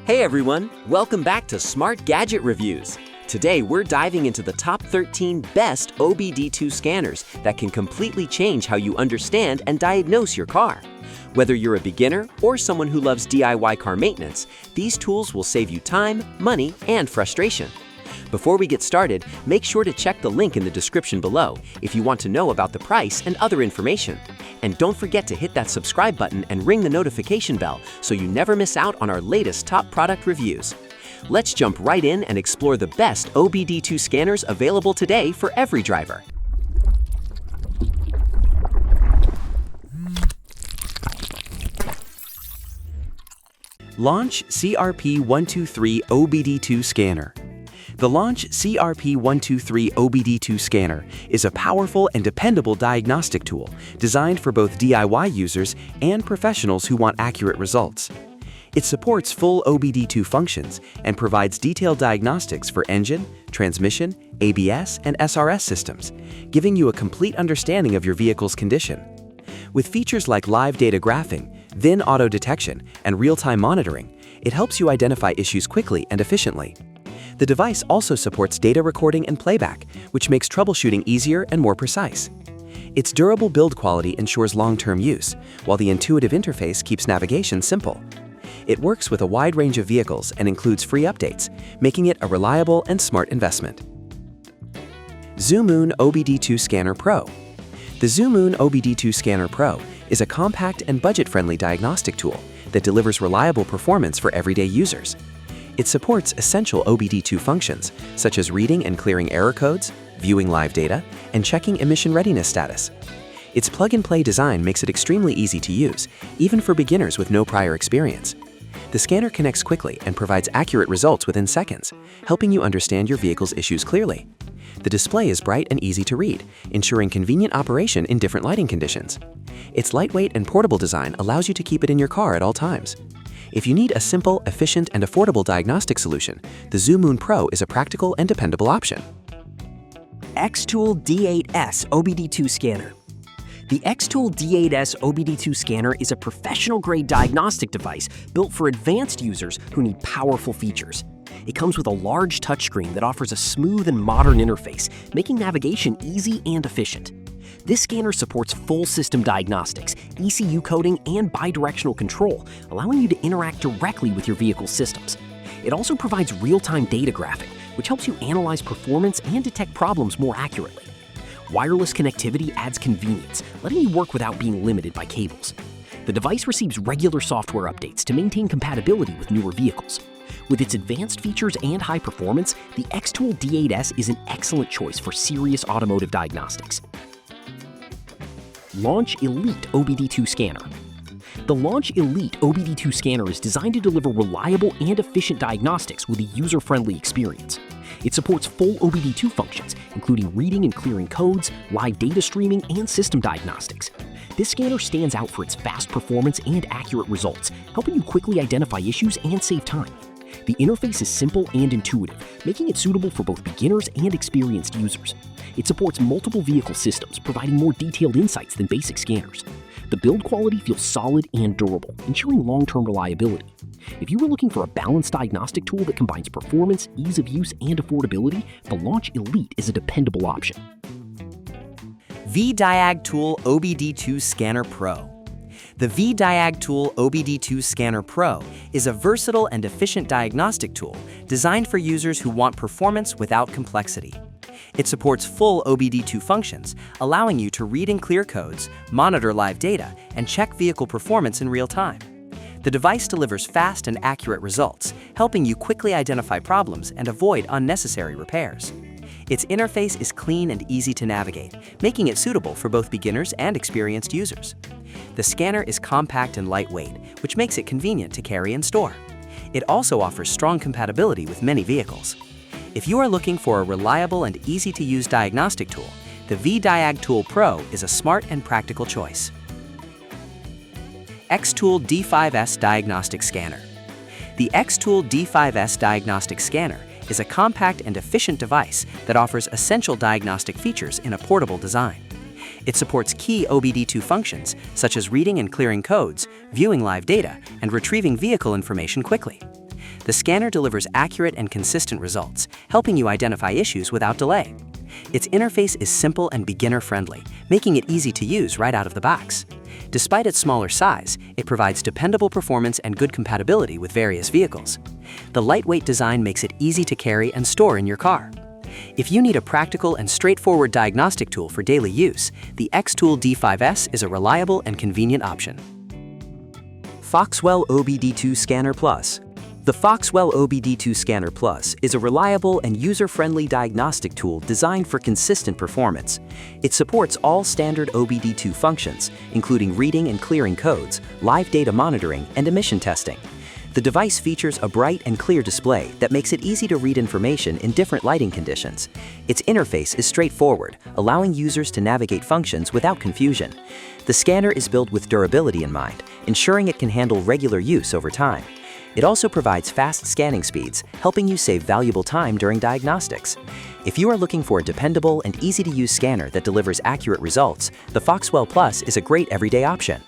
Hey everyone, welcome back to Smart Gadget Reviews. Today we're diving into the top 13 best OBD2 scanners that can completely change how you understand and diagnose your car. Whether you're a beginner or someone who loves DIY car maintenance, these tools will save you time, money, and frustration. Before we get started, make sure to check the link in the description below if you want to know about the price and other information. And don't forget to hit that subscribe button and ring the notification bell so you never miss out on our latest top product reviews. Let's jump right in and explore the best OBD2 scanners available today for every driver. Launch CRP123 OBD2 Scanner. The Launch CRP123 OBD2 Scanner is a powerful and dependable diagnostic tool designed for both DIY users and professionals who want accurate results. It supports full OBD2 functions and provides detailed diagnostics for engine, transmission, ABS, and SRS systems, giving you a complete understanding of your vehicle's condition. With features like live data graphing, VIN auto detection, and real-time monitoring, it helps you identify issues quickly and efficiently. The device also supports data recording and playback, which makes troubleshooting easier and more precise. Its durable build quality ensures long-term use, while the intuitive interface keeps navigation simple. It works with a wide range of vehicles and includes free updates, making it a reliable and smart investment. ZMOON OBD2 Scanner Pro. The ZMOON OBD2 Scanner Pro is a compact and budget-friendly diagnostic tool that delivers reliable performance for everyday users. It supports essential OBD2 functions, such as reading and clearing error codes, viewing live data, and checking emission readiness status. Its plug-and-play design makes it extremely easy to use, even for beginners with no prior experience. The scanner connects quickly and provides accurate results within seconds, helping you understand your vehicle's issues clearly. The display is bright and easy to read, ensuring convenient operation in different lighting conditions. Its lightweight and portable design allows you to keep it in your car at all times. If you need a simple, efficient, and affordable diagnostic solution, the ZMOON Pro is a practical and dependable option. XTOOL D8S OBD2 Scanner. The XTOOL D8S OBD2 Scanner is a professional-grade diagnostic device built for advanced users who need powerful features. It comes with a large touchscreen that offers a smooth and modern interface, making navigation easy and efficient. This scanner supports full system diagnostics, ECU coding, and bidirectional control, allowing you to interact directly with your vehicle's systems. It also provides real-time data graphing, which helps you analyze performance and detect problems more accurately. Wireless connectivity adds convenience, letting you work without being limited by cables. The device receives regular software updates to maintain compatibility with newer vehicles. With its advanced features and high performance, the XTOOL D8S is an excellent choice for serious automotive diagnostics. Launch Elite OBD2 Scanner. The Launch Elite OBD2 Scanner is designed to deliver reliable and efficient diagnostics with a user-friendly experience. It supports full OBD2 functions, including reading and clearing codes, live data streaming, and system diagnostics. This scanner stands out for its fast performance and accurate results, helping you quickly identify issues and save time. The interface is simple and intuitive, making it suitable for both beginners and experienced users. It supports multiple vehicle systems, providing more detailed insights than basic scanners. The build quality feels solid and durable, ensuring long-term reliability. If you are looking for a balanced diagnostic tool that combines performance, ease of use, and affordability, the Launch Elite is a dependable option. VDIAGTOOL OBD2 Scanner Pro. The VDIAGTOOL OBD2 Scanner Pro is a versatile and efficient diagnostic tool designed for users who want performance without complexity. It supports full OBD2 functions, allowing you to read and clear codes, monitor live data, and check vehicle performance in real time. The device delivers fast and accurate results, helping you quickly identify problems and avoid unnecessary repairs. Its interface is clean and easy to navigate, making it suitable for both beginners and experienced users. The scanner is compact and lightweight, which makes it convenient to carry and store. It also offers strong compatibility with many vehicles. If you are looking for a reliable and easy-to-use diagnostic tool, the VDIAGTOOL Pro is a smart and practical choice. XTOOL D5S Diagnostic Scanner. The XTOOL D5S Diagnostic Scanner is a compact and efficient device that offers essential diagnostic features in a portable design. It supports key OBD2 functions, such as reading and clearing codes, viewing live data, and retrieving vehicle information quickly. The scanner delivers accurate and consistent results, helping you identify issues without delay. Its interface is simple and beginner-friendly, making it easy to use right out of the box. Despite its smaller size, it provides dependable performance and good compatibility with various vehicles. The lightweight design makes it easy to carry and store in your car. If you need a practical and straightforward diagnostic tool for daily use, the XTOOL D5S is a reliable and convenient option. FOXWELL OBD2 Scanner Plus. The FOXWELL OBD2 Scanner Plus is a reliable and user-friendly diagnostic tool designed for consistent performance. It supports all standard OBD2 functions, including reading and clearing codes, live data monitoring, and emission testing. The device features a bright and clear display that makes it easy to read information in different lighting conditions. Its interface is straightforward, allowing users to navigate functions without confusion. The scanner is built with durability in mind, ensuring it can handle regular use over time. It also provides fast scanning speeds, helping you save valuable time during diagnostics. If you are looking for a dependable and easy-to-use scanner that delivers accurate results, the FOXWELL Plus is a great everyday option.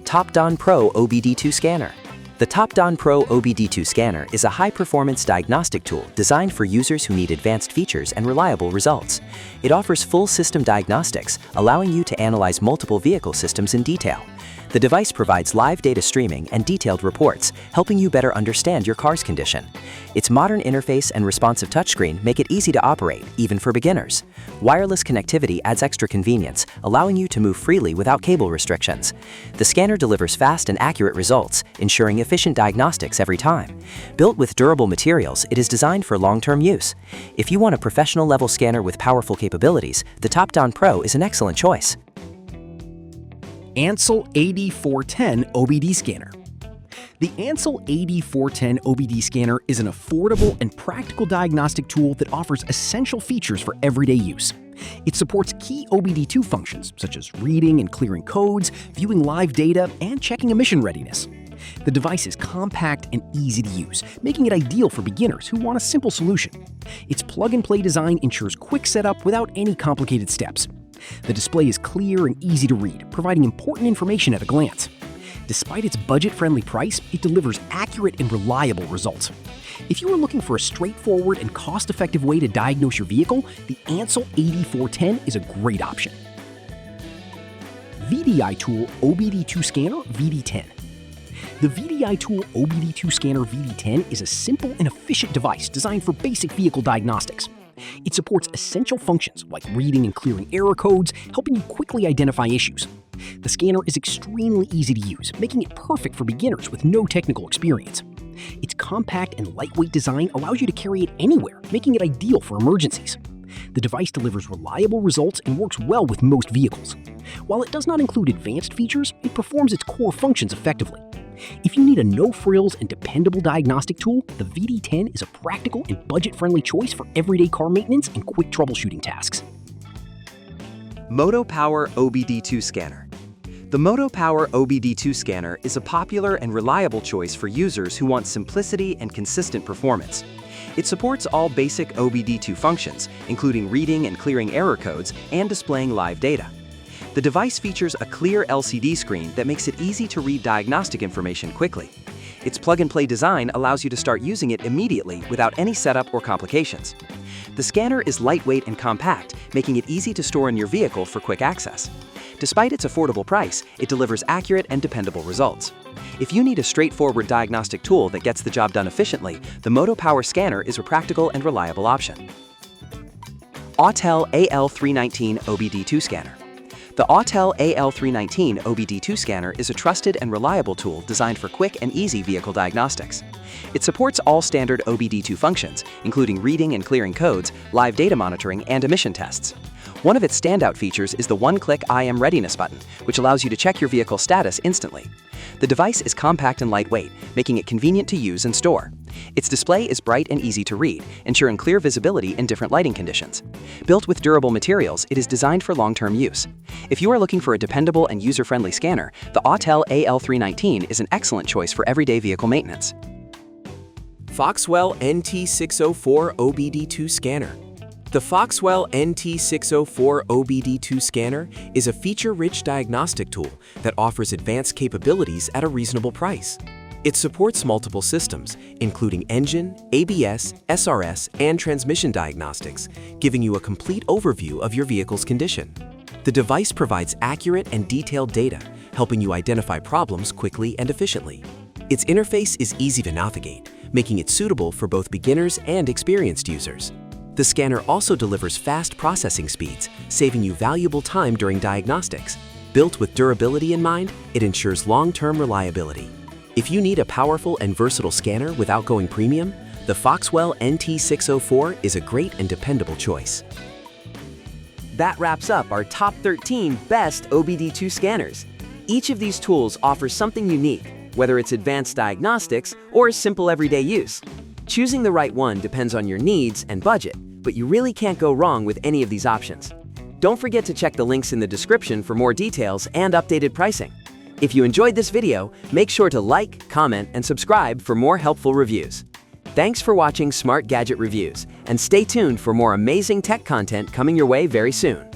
TOPDON Pro OBD2 Scanner. The TOPDON Pro OBD2 Scanner is a high-performance diagnostic tool designed for users who need advanced features and reliable results. It offers full system diagnostics, allowing you to analyze multiple vehicle systems in detail. The device provides live data streaming and detailed reports, helping you better understand your car's condition. Its modern interface and responsive touchscreen make it easy to operate, even for beginners. Wireless connectivity adds extra convenience, allowing you to move freely without cable restrictions. The scanner delivers fast and accurate results, ensuring efficient diagnostics every time. Built with durable materials, it is designed for long-term use. If you want a professional-level scanner with powerful capabilities, the TOPDON Pro is an excellent choice. ANCEL AD410 OBD Scanner. The ANCEL AD410 OBD Scanner is an affordable and practical diagnostic tool that offers essential features for everyday use. It supports key OBD2 functions, such as reading and clearing codes, viewing live data, and checking emission readiness. The device is compact and easy to use, making it ideal for beginners who want a simple solution. Its plug-and-play design ensures quick setup without any complicated steps. The display is clear and easy to read, providing important information at a glance. Despite its budget-friendly price, it delivers accurate and reliable results. If you are looking for a straightforward and cost-effective way to diagnose your vehicle, the ANCEL AD410 is a great option. VDIAGTOOL OBD2 Scanner VD10. The VDIAGTOOL OBD2 Scanner VD10 is a simple and efficient device designed for basic vehicle diagnostics. It supports essential functions like reading and clearing error codes, helping you quickly identify issues. The scanner is extremely easy to use, making it perfect for beginners with no technical experience. Its compact and lightweight design allows you to carry it anywhere, making it ideal for emergencies. The device delivers reliable results and works well with most vehicles. While it does not include advanced features, it performs its core functions effectively. If you need a no-frills and dependable diagnostic tool, the VD10 is a practical and budget-friendly choice for everyday car maintenance and quick troubleshooting tasks. MOTOPOWER OBD2 Scanner. The MOTOPOWER OBD2 Scanner is a popular and reliable choice for users who want simplicity and consistent performance. It supports all basic OBD2 functions, including reading and clearing error codes and displaying live data. The device features a clear LCD screen that makes it easy to read diagnostic information quickly. Its plug-and-play design allows you to start using it immediately without any setup or complications. The scanner is lightweight and compact, making it easy to store in your vehicle for quick access. Despite its affordable price, it delivers accurate and dependable results. If you need a straightforward diagnostic tool that gets the job done efficiently, the MOTOPOWER scanner is a practical and reliable option. Autel AL319 OBD2 Scanner. The Autel AL319 OBD2 Scanner is a trusted and reliable tool designed for quick and easy vehicle diagnostics. It supports all standard OBD2 functions, including reading and clearing codes, live data monitoring, and emission tests. One of its standout features is the one-click I am readiness button, which allows you to check your vehicle status instantly. The device is compact and lightweight, making it convenient to use and store. Its display is bright and easy to read, ensuring clear visibility in different lighting conditions. Built with durable materials, it is designed for long-term use. If you are looking for a dependable and user-friendly scanner, the Autel AL319 is an excellent choice for everyday vehicle maintenance. FOXWELL NT604 OBD2 Scanner. The FOXWELL NT604 OBD2 Scanner is a feature-rich diagnostic tool that offers advanced capabilities at a reasonable price. It supports multiple systems, including engine, ABS, SRS, and transmission diagnostics, giving you a complete overview of your vehicle's condition. The device provides accurate and detailed data, helping you identify problems quickly and efficiently. Its interface is easy to navigate, making it suitable for both beginners and experienced users. The scanner also delivers fast processing speeds, saving you valuable time during diagnostics. Built with durability in mind, it ensures long-term reliability. If you need a powerful and versatile scanner without going premium, the FOXWELL NT604 is a great and dependable choice. That wraps up our top 13 best OBD2 scanners. Each of these tools offers something unique, whether it's advanced diagnostics or simple everyday use. Choosing the right one depends on your needs and budget, but you really can't go wrong with any of these options. Don't forget to check the links in the description for more details and updated pricing. If you enjoyed this video, make sure to like, comment, and subscribe for more helpful reviews. Thanks for watching Smart Gadget Reviews, and stay tuned for more amazing tech content coming your way very soon.